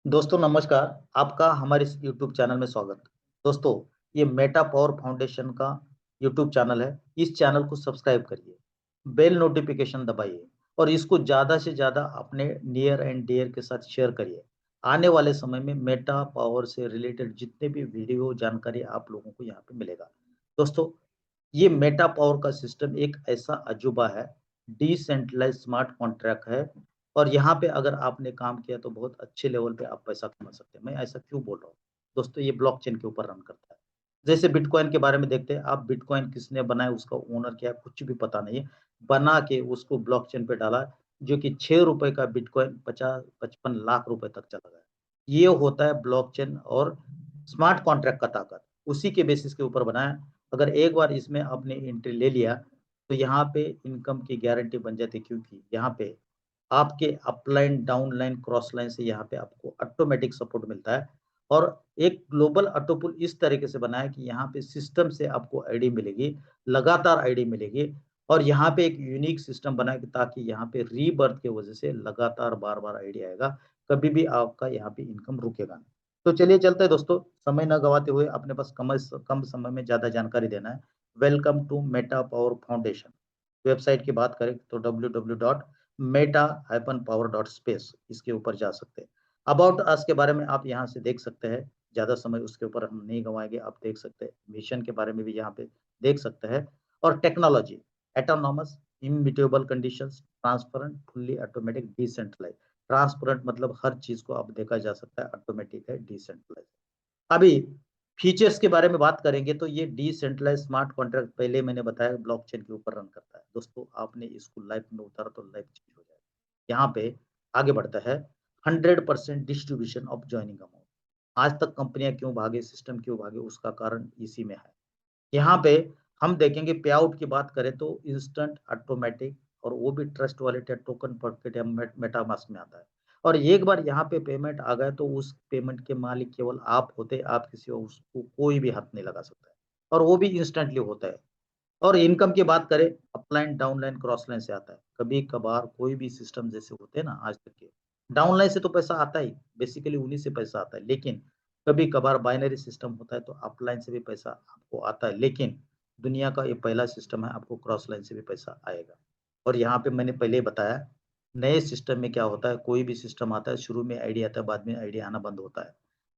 दोस्तों नमस्कार। आपका हमारे इस यूट्यूब चैनल में स्वागत। दोस्तों, ये मेटा पावर फाउंडेशन का यूट्यूब चैनल है। इस चैनल को सब्सक्राइब करिए, बेल नोटिफिकेशन दबाइए और इसको ज़्यादा से ज़्यादा अपने नियर एंड डियर के साथ शेयर करिए। आने वाले समय में मेटा पावर से रिलेटेड जितने भी वीडियो जानकारी आप लोगों को यहाँ पे मिलेगा। दोस्तों, ये मेटा पावर का सिस्टम एक ऐसा अजूबा है, डिसेंट्रलाइज स्मार्ट कॉन्ट्रैक्ट है और यहाँ पे अगर आपने काम किया तो बहुत अच्छे लेवल पे आप पैसा कमा सकते हैं। मैं ऐसा क्यों बोल रहा हूँ? दोस्तों, ये ब्लॉकचेन के ऊपर रन करता है। जैसे बिटकॉइन के बारे में देखते हैं, आप बिटकॉइन किसने बनाया, उसका ओनर क्या है, कुछ भी पता नहीं है। बना के उसको ब्लॉकचेन पे डाला, जो कि ₹6 का बिटकॉइन 50-55 लाख रुपए तक चला गया। ये होता है ब्लॉकचेन और स्मार्ट कॉन्ट्रैक्ट का ताकत। उसी के बेसिस के ऊपर बनाया। अगर एक बार इसमें आपने एंट्री ले लिया, तो यहाँ पे इनकम की गारंटी बन जाती है, क्योंकि यहाँ पे आपके अपलाइन, डाउनलाइन, क्रॉस लाइन से यहाँ पे आपको ऑटोमेटिक सपोर्ट मिलता है और एक ग्लोबल ऑटो पूल इस तरीके से बना है कि यहाँ पे सिस्टम से आपको आईडी मिलेगी, लगातार आईडी मिलेगी और यहाँ पे एक यूनिक सिस्टम बना है कि ताकि यहाँ पे रीबर्थ की वजह से लगातार बार-बार आईडी आएगा, कभी भी आपका यहाँ पे इनकम रुकेगा नहीं। तो चलिए चलते हैं दोस्तों, समय ना गवाते हुए, अपने पास कम समय में ज़्यादा जानकारी देना है। Welcome to Meta Power Foundation. Website की बात करें तो www.meta-power.space इसके ऊपर जा सकते हैं। अबाउट अस के बारे में आप यहाँ से देख सकते हैं। ज़्यादा समय उसके ऊपर हम नहीं गँवाएँगे, आप देख सकते हैं। मिशन के बारे में भी यहाँ पे देख सकते हैं और technology, autonomous, immutable conditions, transparent, fully automatic, decentralised. Transparent मतलब हर चीज़ को अब देखा जा सकता है, ऑटोमेटिक है, डिसेंट्रलाइज्ड। अभी फीचर्स के बारे में बात करेंगे तो ये डिसेंट्रलाइज्ड स्मार्ट कॉन्ट्रैक्ट, पहले मैंने बताया, ब्लॉकचेन के ऊपर रन करता है। दोस्तों, आपने इसको लाइफ में उतारा तो लाइफ चेंज हो जाएगा। यहाँ पे आगे बढ़ता है 100% डिस्ट्रीब्यूशन ऑफ जॉइनिंग अमाउंट। आज तक कंपनियां क्यों भागे, सिस्टम क्यों भागे, उसका कारण इसी में है। यहाँ पे हम देखेंगे, पे आउट की बात करें तो इंस्टेंट, ऑटोमेटिक और वो भी ट्रस्ट वॉलेट या टोकन पॉकेट या मेटामास्क में आता है। और एक बार यहाँ पे पेमेंट आ गया तो उस पेमेंट के मालिक केवल आप होते हैं, आप किसी और, उसको कोई भी हाथ नहीं लगा सकता है और वो भी इंस्टेंटली होता है। और इनकम की बात करें, अपलाइन, डाउनलाइन, क्रॉस लाइन से आता है। कभी कभार कोई भी सिस्टम जैसे होते हैं ना आज तक के, डाउनलाइन से तो पैसा आता ही, बेसिकली उन्हीं से पैसा आता है। लेकिन कभी कभार बाइनरी सिस्टम होता है तो अपलाइन से भी पैसा आपको आता है। लेकिन दुनिया का ये पहला सिस्टम है, आपको क्रॉस लाइन से भी पैसा आएगा। और यहाँ पे मैंने पहले ही बताया, नए सिस्टम में क्या होता है, कोई भी सिस्टम आता है, शुरू में आईडी आता है, बाद में आईडी आना बंद होता है।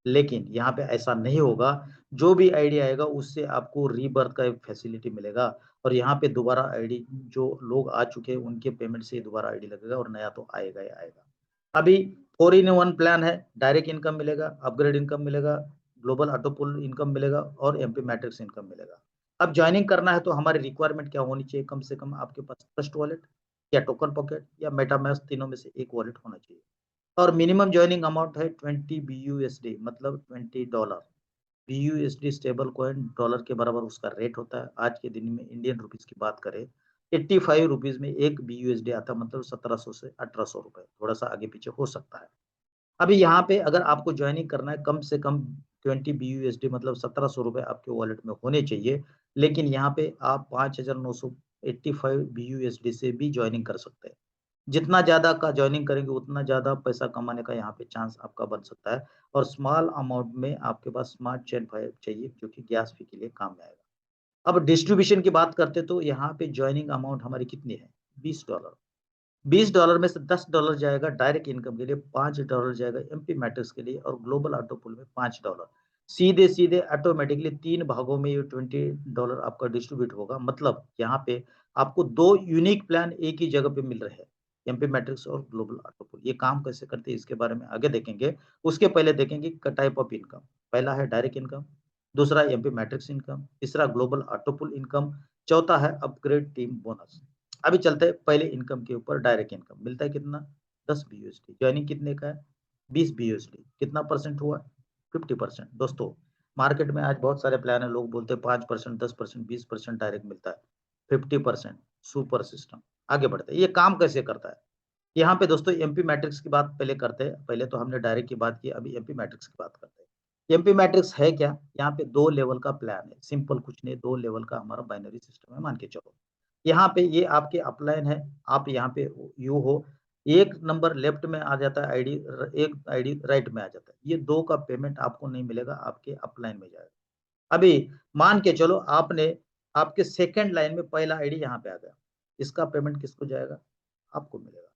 लेकिन यहाँ पे ऐसा नहीं होगा। जो भी आईडी आएगा उससे आपको रीबर्थ का एक फैसिलिटी मिलेगा और यहाँ पे दोबारा आईडी, जो लोग आ चुके हैं उनके पेमेंट से ही दोबारा आईडी लगेगा और नया तो आएगा ही आएगा। अभी 4 इन 1 प्लान है, डायरेक्ट इनकम मिलेगा, अपग्रेड इनकम मिलेगा, ग्लोबल ऑटो पूल इनकम मिलेगा और एमपी मैट्रिक्स इनकम मिलेगा। अब जॉइनिंग करना है तो हमारी रिक्वायरमेंट क्या होनी चाहिए? कम से कम आपके पास ट्रस्ट वॉलेट या टोकन पॉकेट या मेटामास्क, तीनों में से एक वॉलेट होना चाहिए। और मिनिमम जॉइनिंग अमाउंट है 20 बीयूएसडी, मतलब $20। बीयूएसडी स्टेबल कॉइन, डॉलर के बराबर उसका रेट होता है। आज के दिन में इंडियन रुपीस की बात करें, 85 रुपीस में एक बीयूएसडी आता है, मतलब 1700 से 1800 रुपए, थोड़ा सा आगे पीछे हो सकता है। अभी यहाँ पे अगर आपको ज्वाइनिंग करना है, कम से कम 20 बीयूएसडी मतलब 1700 रुपए आपके वॉलेट में होने चाहिए। लेकिन यहाँ पे आप 5985 बीयूएसडी से भी ज्वाइनिंग कर सकते हैं। जितना ज़्यादा का जॉइनिंग करेंगे उतना ज़्यादा पैसा कमाने का यहाँ पे चांस आपका बन सकता है। और स्मॉल अमाउंट में आपके पास स्मार्ट चेन फाइल चाहिए, जो कि गैस फी के लिए काम में आएगा। अब डिस्ट्रीब्यूशन की बात करते तो यहाँ पे जॉइनिंग अमाउंट हमारी कितनी है? $20। $20 में से $10 जाएगा डायरेक्ट इनकम के लिए, $5 जाएगा एमपी मैट्रिक्स के लिए और ग्लोबल ऑटो पूल में $5। सीधे-सीधे ऑटोमैटिकली 3 भागों में ये $20 आपका डिस्ट्रीब्यूट होगा। मतलब यहाँ पे आपको 2 यूनिक प्लान एक ही जगह पे मिल रहे हैं, एमपी मैट्रिक्स और ग्लोबल ऑटो पूल। ये काम कैसे करते हैं इसके बारे में आगे देखेंगे। उसके पहले देखेंगे क टाइप ऑफ इनकम। पहला है डायरेक्ट इनकम, दूसरा एमपी मैट्रिक्स इनकम, तीसरा ग्लोबल ऑटो पूल इनकम, चौथा है अपग्रेड टीम बोनस। अभी चलते हैं पहले इनकम के ऊपर। डायरेक्ट इनकम मिलता है कितना? 10 बीयूएसडी। जॉइनिंग कितने का है? 20 बीयूएसडी। कितना परसेंट हुआ? 50%। दोस्तों, मार्केट में आज बहुत सारे प्लान है, लोग बोलते हैं 5%, 10%, 20% डायरेक्ट मिलता है। 50% सुपर सिस्टम। आगे बढ़ते हैं, ये काम कैसे करता है? यहाँ पे दोस्तों एमपी मैट्रिक्स की बात पहले करते हैं। पहले तो हमने डायरेक्ट की बात की, अभी एमपी मैट्रिक्स की बात करते हैं। एमपी मैट्रिक्स है क्या? यहाँ पे 2 लेवल का प्लान है, सिंपल कुछ नहीं, 2 लेवल का हमारा बाइनरी सिस्टम है, मान के चलो। यहाँ पे ये आपके अपलाइन है, आप यहाँ पे यू हो, एक नंबर लेफ्ट में आ जाता है आईडी, एक आईडी राइट में आ जाता है। ये 2 का पेमेंट आपको नहीं मिलेगा, आपके अपलाइन में जाएगा। अभी मान के चलो आपने आपके सेकंड लाइन में पहला आईडी यहाँ पे आ गया, इसका पेमेंट किसको जाएगा? आपको मिलेगा।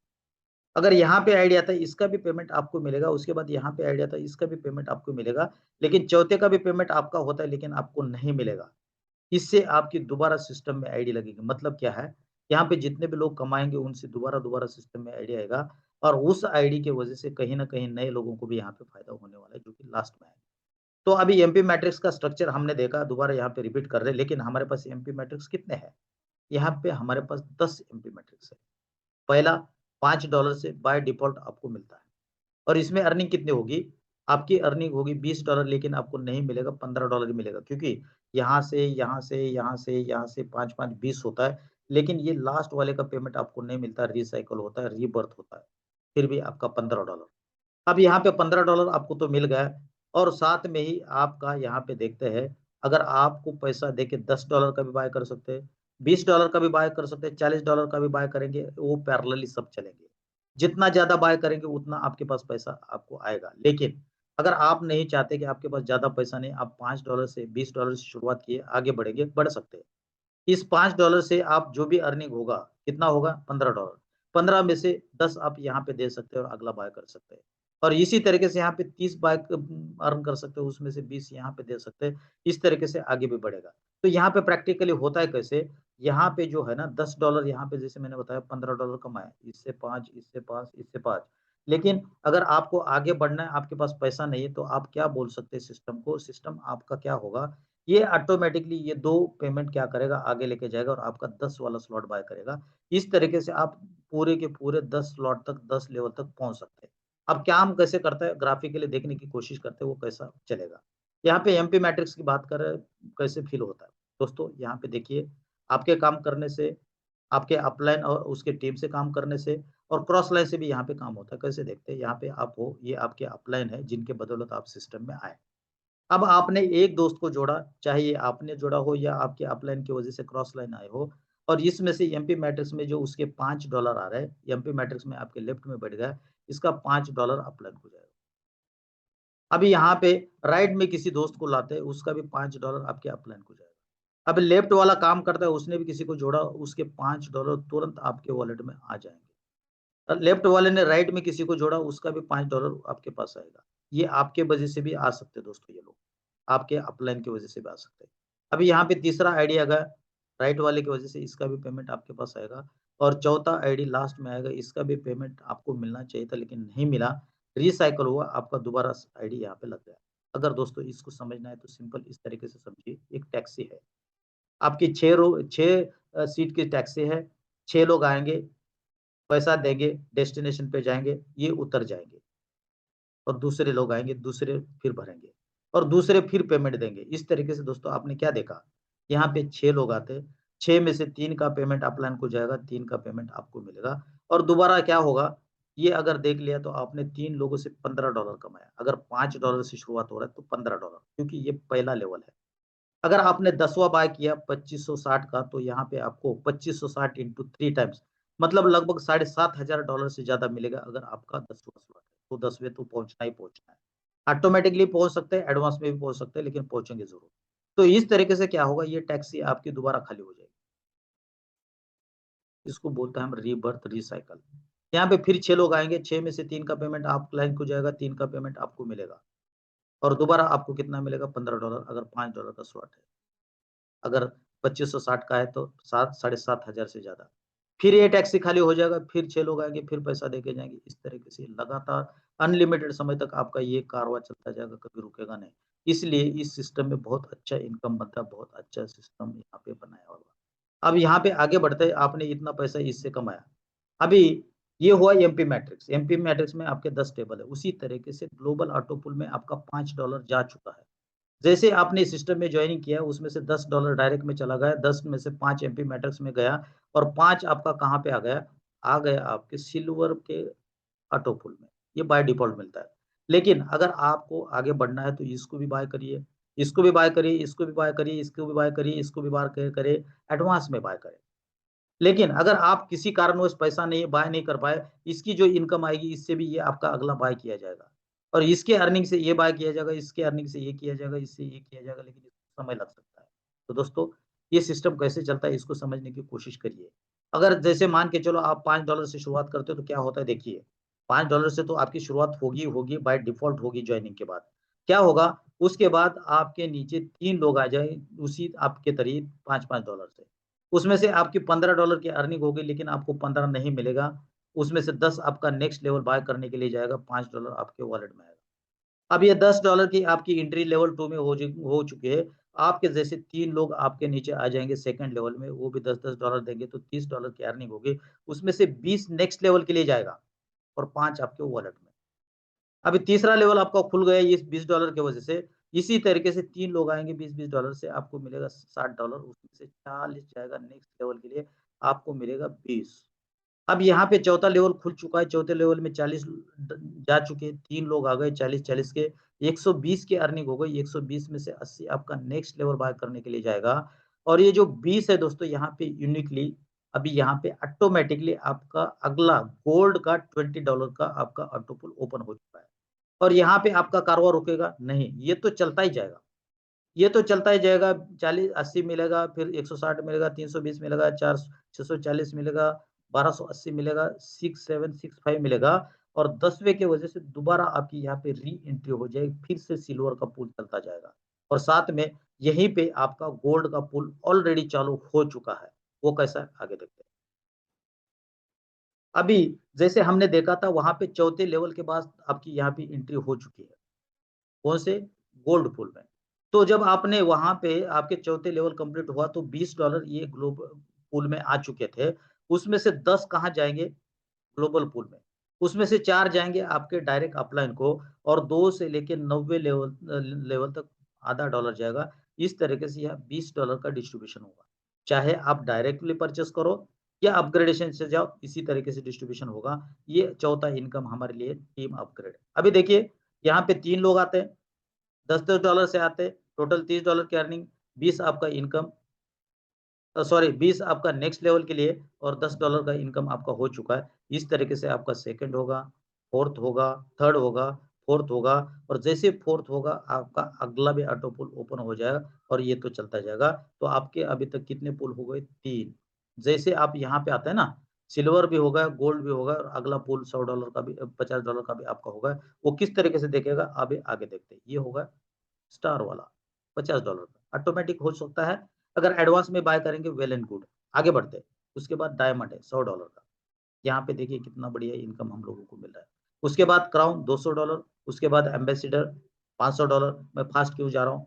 अगर यहाँ पे आईडी आता है, इसका भी पेमेंट आपको मिलेगा, उसके बाद यहाँ पे आईडी आता है, इसका भी पेमेंट आपको मिलेगा, लेकिन चौथे का भी पेमेंट आपका होता है, लेकिन आपको नहीं मिलेगा। इससे आपकी दोबारा सिस्टम में आईडी लगेगी। मतलब क्या है, यहाँ पे जितने भी लोग कमाएँगे उनसे दोबारा-दोबारा सिस्टम में आईडी आएगा और उस आईडी की वजह से कहीं न कहीं नए लोगों को भी यहाँ पे फ़ायदा होने वाला है, जो कि लास्ट में आएगा। तो अभी एमपी मैट्रिक्स का स्ट्रक्चर हमने देखा, दोबारा यहाँ पे रिपीट कर रहे हैं, लेकिन हमारे पास एमपी मैट्रिक्स कितने हैं? यहाँ पे हमारे पास 10 एमपी मैट्रिक्स है। पहला $5 से बाय डिफ़ॉल्ट आपको मिलता है और इसमें अर्निंग कितनी होगी? आपकी अर्निंग होगी $20, लेकिन आपको नहीं मिलेगा, $15 ही मिलेगा, क्योंकि यहाँ से, यहाँ से, यहाँ से, यहाँ से 5-5 20 होता है, लेकिन ये लास्ट वाले का पेमेंट आपको नहीं मिलता, रीसाइकिल होता है, रीबर्थ होता है, फिर भी आपका $15। अब यहाँ पे $15 आपको तो मिल गया और साथ में ही आपका यहाँ पे देखते हैं, अगर आपको पैसा देके $10 का भी बाय कर सकते हैं, $20 का भी बाय कर सकते हैं, $40 का भी बाय करेंगे, वो पैरेलली सब चलेंगे। जितना ज़्यादा बाय करेंगे उतना आपके पास पैसा आपको आएगा। लेकिन अगर आप नहीं चाहते कि आपके पास ज़्यादा पैसा नहीं, आप $5 से $20 से शुरुआत किए, आगे बढ़ेंगे, बढ़ सकते हैं। इस $5 से आप जो भी अर्निंग होगा, कितना होगा? $15। 15 में से 10 आप यहाँ पे दे सकते हैं और अगला बाय कर सकते हैं। और इसी तरीके से यहाँ पे 30 बाय अर्न कर सकते हो, उसमें से 20 यहाँ पे दे सकते हैं। इस तरीके से आगे भी बढ़ेगा। तो यहाँ पे प्रैक्टिकली होता है कैसे? यहाँ पे जो है ना $10 यहाँ पे जैसे मैंने बताया $15 कमाए, इससे 5, इससे 5, इससे 5। लेकिन अगर आपको आगे बढ़ना है, आपके पास पैसा नहीं है, तो आप क्या बोल सकते हैं सिस्टम को? सिस्टम आपका क्या होगा, ये ऑटोमैटिकली ये 2 पेमेंट क्या करेगा, आगे लेके जाएगा और आपका 10 वाला स्लॉट बाय करेगा। इस तरीके से आप पूरे के पूरे 10 स्लॉट तक, 10 लेवल तक पहुँच सकते हैं। अब काम कैसे करता है, ग्राफिकली देखने की कोशिश करते हैं, वो कैसा चलेगा। यहाँ पे एमपी मैट्रिक्स की बात करें, कैसे फ़ील होता है? दोस्तों, यहाँ पे देखिए, आपके काम करने से, आपके अपलाइन और उसके टीम से काम करने से और क्रॉस लाइन से भी यहाँ पे काम होता है। कैसे देखते हैं? यहाँ पे आप हो, ये आपके अपलाइन है, जिनके बदौलत आप सिस्टम में आए। अब आपने एक दोस्त को जोड़ा, चाहे ये आपने जोड़ा हो या आपके अपलाइन की वजह से क्रॉस लाइन आए हो और इसमें से एमपी मैट्रिक्स में जो उसके $5 आ रहे हैं, एमपी मैट्रिक्स में आपके लेफ्ट में बैठ गया, इसका $5 अपलाइन को जाएगा। अभी यहाँ पे राइट में किसी दोस्त को लाते हैं, उसका भी $5 आपके अपलाइन को जाएगा। अब लेफ्ट वाला काम करता है, उसने भी किसी को जोड़ा, उसके $5 तुरंत आपके वॉलेट में आ जाएँगे। लेफ्ट वाले ने राइट में किसी को जोड़ा, उसका भी $5 आपके पास आएगा। ये आपके वजह से भी आ सकते हैं दोस्तों ये लोग, आपके अपलाइन की वजह से भी आ सकते हैं। अभी यहाँ पे तीसरा आईडी आ गया, राइट वाले की वजह से इसका भी पेमेंट आपके पास आएगा और चौथा आईडी लास्ट में आएगा, इसका भी पेमेंट आपको मिलना चाहिए था लेकिन नहीं मिला, रिसाइकिल हुआ, आपका दोबारा स आईडी यहाँ पे लग गया। अगर दोस्तों इसको समझना है तो सिंपल इस तरीके से समझिए, एक टैक्सी है, आपकी 6 सीट की टैक्सी है, 6 लोग आएँगे, पैसा देंगे, डेस्टिनेशन पे जाएँगे, ये उतर जाएँगे और दूसरे लोग आएँगे, दूसरे फिर भरेंगे और दूसरे फिर पेमेंट देंगे। इस तरीके से दोस्तों आपने क्या देखा, यहाँ पे 6 लोग आते हैं, 6 में से 3 का पेमेंट अपलाइन को जाएगा, 3 का पेमेंट आपको मिलेगा और दोबारा क्या होगा, ये अगर देख लिया तो आपने 3 लोगों से $15 कमाया। अगर $5 से शुरुआत हो रहा है तो $15 क्योंकि ये पहला लेवल है। अगर आपने 10वाँ बाय किया 2560 का तो यहाँ पे आपको 2560 इंटू 3 टाइम्स मतलब लगभग $7500 से ज़्यादा मिलेगा अगर आपका 10वाँ स्लॉट है। तो 10वें तो पहुँचना ही पहुँचना है। ऑटोमैटिकली पहुँच सकते हैं, एडवांस में भी पहुँच सकते हैं लेकिन पहुँचेंगे ज़रूर। तो इस तरीके से क्या होगा ये टैक्सी आपकी दोबारा खाली हो जाएगी। इसको बोलते हैं हम रीबर्थ रिसाइकल। यहाँ पे फिर 6 लोग आएँगे, 6 में से 3 का पेमेंट आप क्लाइंट को जाएगा, 3 का पेमेंट आपको मिलेगा और दोबारा आपको कितना मिलेगा $15 अगर $5 का स्लॉट है। अगर 2560 का है तो 7 साढ़े 7,000 से ज़्यादा। फिर ये टैक्सी खाली हो जाएगा, फिर 6 लोग आएँगे, फिर पैसा देके जाएँगे। इस तरीके से लगातार अनलिमिटेड समय तक आपका ये कारवां चलता जाएगा, कभी रुकेगा नहीं। इसलिए इस सिस्टम में बहुत अच्छा इनकम बनता है, बहुत अच्छा सिस्टम यहाँ पे बनाया हुआ है। अब यहाँ पे आगे बढ़ते हैं, आपने इतना पैसा इससे कमाया। अभी ये हुआ एमपी मैट्रिक्स। एमपी मैट्रिक्स में आपके 10 टेबल है। उसी तरीके से ग्लोबल ऑटो पूल में आपका $5 जा चुका है। जैसे आपने सिस्टम में जॉइनिंग किया, उसमें से $10 डायरेक्ट में चला गया, 10 में से 5 एमपी मैट्रिक्स में गया और 5 आपका कहाँ पे आ गया? आ गया आपके सिल्वर के ऑटो पूल में, ये बाय डिफ़ॉल्ट मिलता है। लेकिन अगर आपको आगे बढ़ना है तो इसको भी बाय करिए, इसको भी बाय करिए, इसको भी बाय करिए, इसको भी बाय करिए, इसको भी बाय क करें, एडवांस में बाय करें। लेकिन अगर आप किसी कारणवश पैसा नहीं बाय नहीं कर पाए, इसकी जो इनकम आएगी इससे भी ये आपका अगला बाय किया जाएगा। और इसके अर्निंग से ये बाय किया जाएगा, इसके अर्निंग से ये किया जाएगा, इससे ये किया जाएगा, लेकिन इसमें समय लग सकता है। तो दोस्तों, ये सिस्टम कैसे चलता है इसको समझने की कोशिश करिए। अगर जैसे मान के चलो आप $5 से शुरुआत करते हो तो क्या होता है देखिए, $5 से तो आपकी शुरुआत होगी होगी बाय डिफ़ॉल्ट होगी जॉइनिंग के बाद। क्या होगा उसके बाद आपके नीचे 3 लोग आ जाए उसी आपके तरीके $5-5 से। उसमें से आपकी $15 की अर्निंग होगी लेकिन आपको 15 नहीं मिलेगा। उसमें से 10 आपका नेक्स्ट लेवल बाय करने के लिए जाएगा, $5 आपके वॉलेट में आएगा। अब ये $10 की आपकी एंट्री लेवल 2 में हो चुकी है। आपके जैसे 3 लोग आपके नीचे आ जाएँगे सेकंड लेवल में, वो भी $10-10 देंगे तो $30 की अर्निंग होगी। उसमें से 20 नेक्स्ट लेवल के लिए जाएगा और 5 आपके वॉलेट में। अभी तीसरा लेवल आपका खुल गया इस $20 की वजह से। इसी तरीके से 3 लोग आएँगे 20-20 डॉलर से आपको मिलेगा $60 उसमें से 40 जाएगा नेक्स्ट लेवल के लिए, आपको मिलेगा 20। अब यहाँ पे चौथा लेवल खुल चुका है, चौथे लेवल में 40 ड जा चुके हैं, 3 लोग आ गए 40-40 के, 120 की अर्निंग हो गई, 120 में से 80 आपका नेक्स्ट लेवल बाय करने के लिए जाएगा। और ये जो 20 है दोस्तों यहाँ पे यूनिकली अभी यहाँ पे ऑटोमैटिकली आपका अगला गोल्ड का $20 का आपका ऑटो पुल ओपन हो चुका है। और यहाँ पे आपका कारोबार रुकेगा? नहीं, ये तो चलता ही जाएगा। ये तो चलता ही जाएगा 40-80 मिलेगा, फिर 160 मिलेगा, 320 मिलेगा, 4 640 मिलेगा, 1280 मिलेगा, 6765 मिलेगा और 10वें की वजह से दोबारा आपकी यहाँ पे री-एंट्री हो जाएगी, फिर से सिल्वर का पूल चलता जाएगा। और साथ में यहीं पे आपका गोल्ड का पूल ऑलरेडी चालू हो चुका है। वो कैसा है? आगे देखते हैं। अभी जैसे हमने देखा था वहाँ पे चौथे लेवल के बाद आपकी यहाँ पे एंट्री हो चुकी है। कौन से? गोल्ड पूल में। तो जब आपने वहाँ पे आपके चौथे लेवल कंप्लीट हुआ तो $20 ये पूल में आ चुके थे। उसमें से 10 कहाँ जाएँगे? ग्लोबल पूल में। उसमें से 4 जाएँगे आपके डायरेक्ट अपलाइन को और 2 से लेके 90 लेवल तक आधा डॉलर जाएगा। इस तरीके से यह $20 का डिस्ट्रीब्यूशन होगा। चाहे आप डायरेक्टली परचेज़ करो या अपग्रेडेशन से जाओ, इसी तरीके से डिस्ट्रीब्यूशन होगा। ये चौथा इनकम हमारे लिए टीम अपग्रेड। अभी देखिए, यहाँ पे 3 लोग आते हैं। $10-10 से आते, टोटल $30 की अर्निंग, 20 आपका इनकम सॉरी 20 आपका नेक्स्ट लेवल के लिए और $10 का इनकम आपका हो चुका है। इस तरीके से आपका सेकंड होगा, फोर्थ होगा, थर्ड होगा, फोर्थ होगा और जैसे फोर्थ होगा आपका अगला भी ऑटो पुल ओपन हो जाएगा और ये तो चलता जाएगा। तो आपके अभी तक कितने पुल हो गए? 3। जैसे आप यहाँ पे आते हैं ना, सिल्वर भी होगा, गोल्ड भी होगा और अगला पुल $100 का भी $50 का भी आपका होगा। वो किस तरीके से देखेगा अभी आगे देखते हैं। ये होगा स्टार वाला $50 का ऑटोमेटिक हो सकता है। अगर एडवांस में बाय करेंगे वेल एंड गुड। आगे बढ़ते हैं। उसके बाद डायमंड है $100 का। यहाँ पे देखिए कितना बढ़िया इनकम हम लोगों को मिल रहा है। उसके बाद क्राउन $200, उसके बाद एम्बेसडर $500। मैं फास्ट क्यों जा रहा हूँ?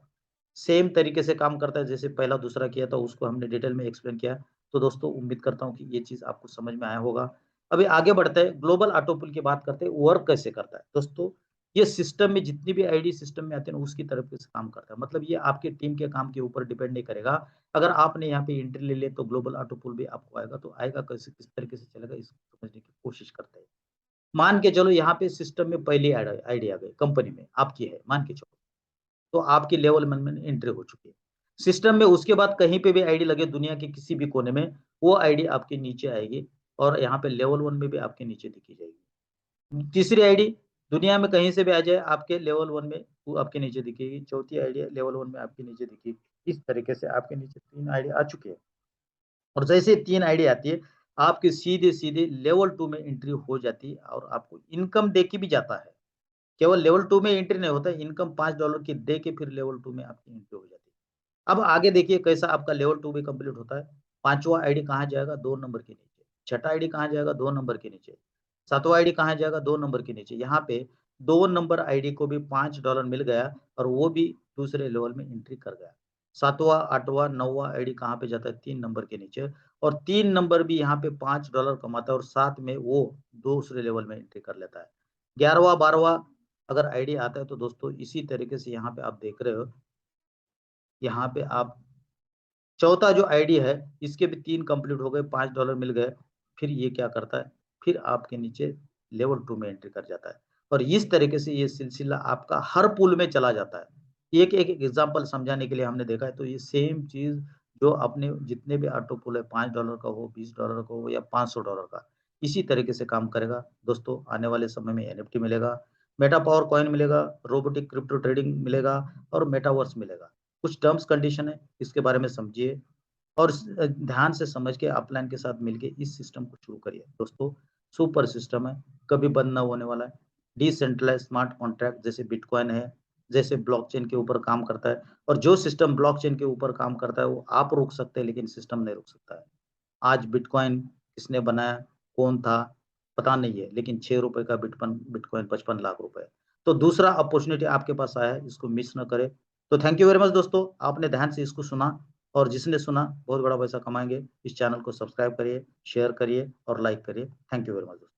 सेम तरीके से काम करता है जैसे पहला दूसरा किया था उसको हमने डिटेल में एक्सप्लेन किया। तो दोस्तों उम्मीद करता हूँ कि ये चीज़ आपको समझ में आया होगा। अभी आगे बढ़ते हैं ग्लोबल ऑटो पुल की बात करते हैं, वर्क कैसे करता है? दोस्तों ये सिस्टम में जितनी भी आईडी सिस्टम में आते हैं ना उसकी तरफ से काम करता है। मतलब ये आपके टीम के काम के ऊपर डिपेंड नहीं करेगा। अगर आपने यहाँ पे एंट्री ले ली तो ग्लोबल ऑटो पुल भी आपको आएगा, तो आएगा कैसे किस तरीके से चलेगा इसको समझने की कोशिश करते हैं। मान के चलो यहाँ पे सिस्टम में पहली आईडी आ गई कंपनी में आपकी है मान के चलो। तो आपकी लेवल मन में एंट्री हो चुकी है। सिस्टम में उसके बाद कहीं पे भी आईडी लगे दुनिया के किसी भी कोने में, वो आईडी आपके नीचे आएगी और यहाँ पे लेवल 1 में भी आपके नीचे दिखी जाएगी। तीसरी आईडी दुनिया में कहीं से भी आ जाए आपके लेवल 1 में वो आपके नीचे दिखेगी। चौथी आईडी लेवल 1 में आपके नीचे दिखेगी। इस तरीके से आपके नीचे 3 आईडी आ चुकी है और जैसे ही 3 आईडी आती है, आपकी सीधे-सीधे लेवल 2 में एंट्री हो जाती है और आपको इनकम दे के भी जाता है। केवल लेवल 2 में एंट्री नहीं होता है, इनकम $5 की दे के फिर लेवल 2 में आपकी एंट्री हो जाती है। अब आगे देखिए कैसा आपका लेवल 2 भी कंप्लीट होता है। 5वाँ आईडी कहाँ जाएगा? 2 नंबर के नीचे। छठा आईडी कहाँ जाएगा? 2 नंबर के नीचे। 7वाँ आईडी कहाँ जाएगा? 2 नंबर के नीचे। यहाँ पे 2 नंबर आईडी को भी $5 मिल गया और वो भी दूसरे लेवल में एंट्री कर गया। 7वाँ, 8वाँ, 9वाँ आईडी कहाँ पे जाता है? 3 नंबर के नीचे और 3 नंबर भी यहाँ पे $5 कमाता है और साथ में वो दूसरे लेवल में एंट्री कर लेता है। 11वाँ, 12वाँ अगर आईडी आता है तो दोस्तों इसी तरीके से यहाँ पे आप देख रहे हो, यहाँ पे आप चौथा जो आईडी है, इसके भी 3 कंप्लीट हो गए, $5 मिल गए। फिर ये क्या करता है, फिर आपके नीचे लेवल 2 में एंट्री कर जाता है और इस तरीके से ये सिलसिला आपका हर पूल में चला जाता है। एक-एक एग्ज़ाम्पल समझाने के लिए हमने देखा है, तो ये सेम चीज़ जो अपने जितने भी ऑटो पुल है $5 का हो, $20 का हो या $500 का, इसी तरीके से काम करेगा। दोस्तों आने वाले समय में एनएफटी मिलेगा, मेटा पावर कॉइन मिलेगा, रोबोटिक क्रिप्टो ट्रेडिंग मिलेगा और मेटावर्स मिलेगा। कुछ टर्म्स कंडीशन है, इसके बारे में समझिए और ध्यान से समझ के अपलाइन के साथ मिलके इस सिस्टम को शुरू करिए। दोस्तों सुपर सिस्टम है, कभी बंद ना होने वाला है। डिसेंट्रलाइज्ड स्मार्ट कॉन्ट्रैक्ट जैसे बिटकॉइन है, जैसे ब्लॉकचेन के ऊपर काम करता है और जो सिस्टम ब्लॉकचेन के ऊपर काम करता है वो आप रोक सकते हैं लेकिन सिस्टम नहीं रोक सकता है। आज बिटकॉइन किसने बनाया, कौन था, पता नहीं है, लेकिन ₹6 का बिटकॉइन 55 लाख रुपए। तो दूसरा अपॉर्च्युनिटी आपके पास आया है, इसको मिस ना करें। तो थैंक यू वेरी मच दोस्तों, आपने ध्यान से इसको सुना और जिसने सुना बहुत बड़ा पैसा कमाएँगे। इस चैनल को सब्सक्राइब करिए, शेयर करिए और लाइक करिए। थैंक यू वेरी मच दोस्तों।